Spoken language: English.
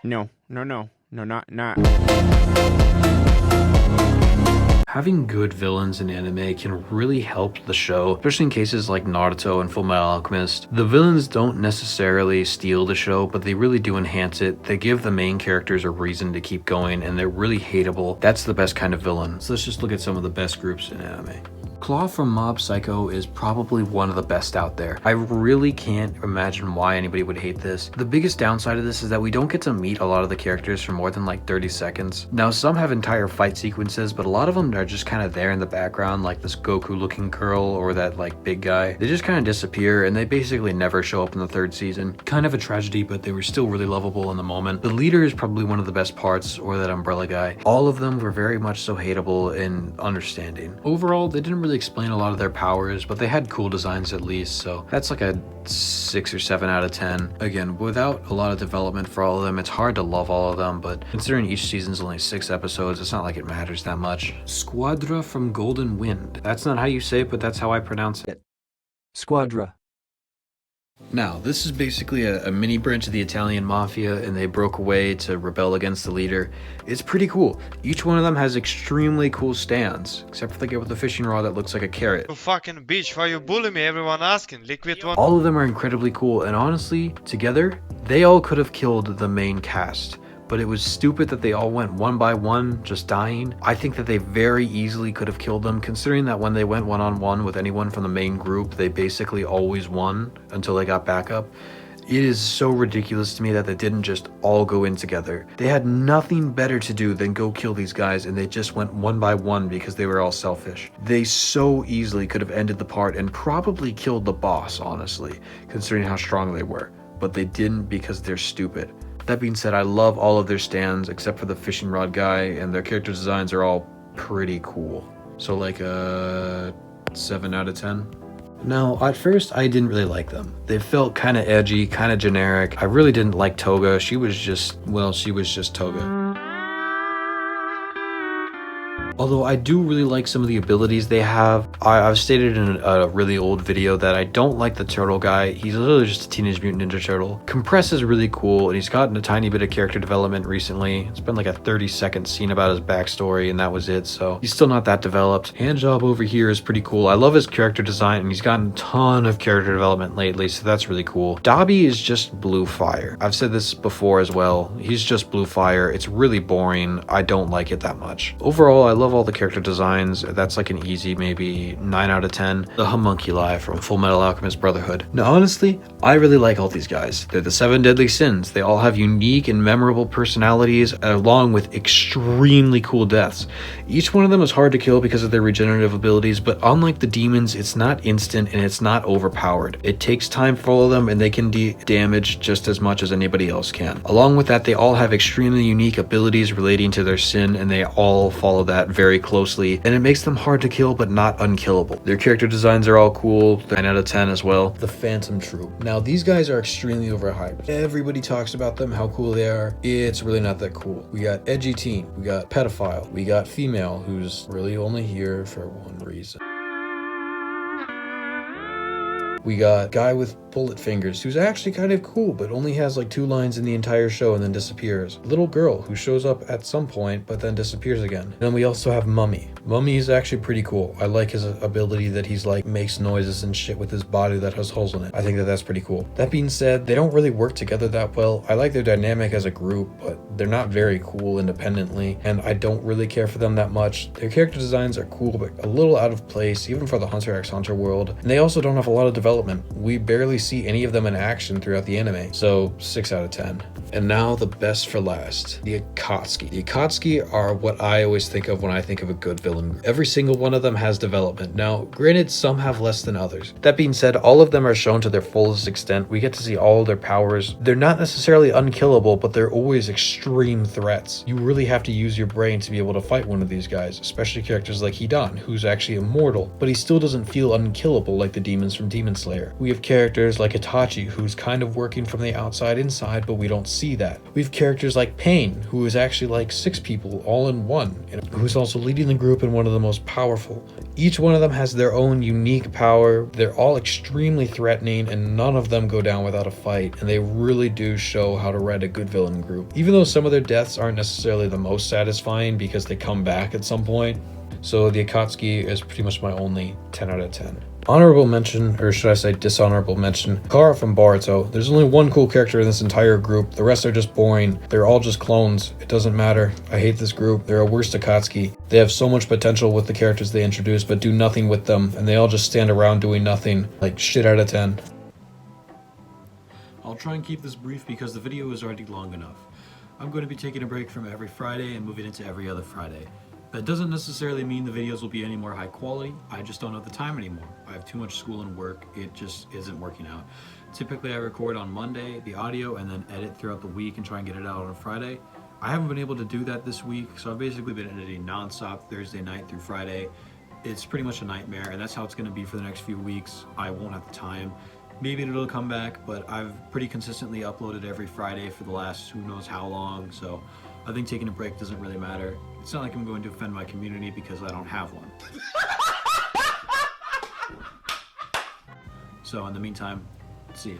No, no, no, no, not. Having good villains in anime can really help the show, especially in cases like Naruto and Fullmetal Alchemist. The villains don't necessarily steal the show, but they really do enhance it. They give the main characters a reason to keep going, and they're really hateable. That's the best kind of villain. So let's just look at some of the best groups in anime. Claw from Mob Psycho is probably one of the best out there. I really can't imagine why anybody would hate this. The biggest downside of this is that we don't get to meet a lot of the characters for more than like 30 seconds. Now some have entire fight sequences, but a lot of them are just kind of there in the background, like this Goku looking girl or that like big guy. They just kind of disappear and they basically never show up in the third season. Kind of a tragedy, but they were still really lovable in the moment. The leader is probably one of the best parts, or that umbrella guy. All of them were very much so hateable and understanding. Overall, they didn't really explain a lot of their powers, but they had cool designs at least, so that's like a 6 or 7 out of 10. Again, without a lot of development for all of them, it's hard to love all of them, but considering each season's only 6 episodes, it's not like it matters that much. Squadra from Golden Wind. That's not how you say it, but that's how I pronounce it. Squadra. Now, this is basically a mini branch of the Italian mafia, and they broke away to rebel against the leader. It's pretty cool. Each one of them has extremely cool stands, except for the guy with the fishing rod that looks like a carrot. You fucking bitch, why you bully me? Everyone asking. Liquid one. All of them are incredibly cool, and honestly, together, they all could have killed the main cast. But it was stupid that they all went one by one, just dying. I think that they very easily could have killed them, considering that when they went one-on-one with anyone from the main group, they basically always won until they got backup. It is so ridiculous to me that they didn't just all go in together. They had nothing better to do than go kill these guys, and they just went one by one because they were all selfish. They so easily could have ended the part and probably killed the boss, honestly, considering how strong they were. But they didn't because they're stupid. That being said, I love all of their stands except for the fishing rod guy, and their character designs are all pretty cool. So like a 7 out of 10. Now, at first, I didn't really like them. They felt kind of edgy, kind of generic. I really didn't like Toga. She was just Toga. Although I do really like some of the abilities they have. I've stated in a really old video that I don't like the turtle guy. He's literally just a Teenage Mutant Ninja Turtle. Compress is really cool, and he's gotten a tiny bit of character development recently. It's been like a 30-second scene about his backstory, and that was it, so he's still not that developed. Handjob over here is pretty cool. I love his character design, and he's gotten a ton of character development lately, so that's really cool. Dobby is just blue fire. I've said this before as well. He's just blue fire. It's really boring. I don't like it that much. Overall, I love all the character designs. That's like an easy maybe 9 out of 10. The homunculi from Fullmetal Alchemist Brotherhood. Now honestly, I really like all these guys. They're the 7 deadly sins. They all have unique and memorable personalities along with extremely cool deaths. Each one of them is hard to kill because of their regenerative abilities, but unlike the demons, it's not instant and it's not overpowered. It takes time for all of them, and they can damage just as much as anybody else can. Along with that, they all have extremely unique abilities relating to their sin, and they all follow that very closely, and it makes them hard to kill but not unkillable. Their character designs are all cool, 9 out of 10 as well. The Phantom Troop. Now these guys are extremely overhyped. Everybody talks about them, how cool they are. It's really not that cool. We got edgy teen, we got pedophile, we got female, who's really only here for one reason. We got guy with bullet fingers, who's actually kind of cool, but only has like 2 lines in the entire show and then disappears. Little girl, who shows up at some point, but then disappears again. And then we also have Mummy. Mummy is actually pretty cool. I like his ability that he's like, makes noises and shit with his body that has holes in it. I think that that's pretty cool. That being said, they don't really work together that well. I like their dynamic as a group, but they're not very cool independently, and I don't really care for them that much. Their character designs are cool, but a little out of place, even for the Hunter x Hunter world. And they also don't have a lot of development. We barely see any of them in action throughout the anime, so 6 out of 10. And now the best for last, the Akatsuki. The Akatsuki are what I always think of when I think of a good villain. Every single one of them has development. Now, granted, some have less than others. That being said, all of them are shown to their fullest extent. We get to see all of their powers. They're not necessarily unkillable, but they're always extreme threats. You really have to use your brain to be able to fight one of these guys, especially characters like Hidan, who's actually immortal, but he still doesn't feel unkillable like the demons from Demon Slayer. We have characters like Itachi, who's kind of working from the outside inside, but we don't see that. We have characters like Pain, who is actually like 6 people all in one, and who's also leading the group group and one of the most powerful. Each one of them has their own unique power. They're all extremely threatening and none of them go down without a fight, and they really do show how to write a good villain group. Even though some of their deaths aren't necessarily the most satisfying because they come back at some point. So the Akatsuki is pretty much my only 10 out of 10. Honorable mention, or should I say dishonorable mention, Kara from Boruto. There's only one cool character in this entire group. The rest are just boring. They're all just clones. It doesn't matter. I hate this group. They're a worst Akatsuki. They have so much potential with the characters they introduce, but do nothing with them, and they all just stand around doing nothing. Like shit out of 10. I'll try and keep this brief because the video is already long enough. I'm going to be taking a break from every Friday and moving into every other Friday. That doesn't necessarily mean the videos will be any more high quality. I just don't have the time anymore. I have too much school and work. It just isn't working out. Typically I record on Monday, the audio, and then edit throughout the week and try and get it out on Friday. I haven't been able to do that this week, so I've basically been editing nonstop Thursday night through Friday. It's pretty much a nightmare, and that's how it's going to be for the next few weeks. I won't have the time. Maybe it'll come back, but I've pretty consistently uploaded every Friday for the last who knows how long, so I think taking a break doesn't really matter. It's not like I'm going to offend my community because I don't have one. So in the meantime, see ya.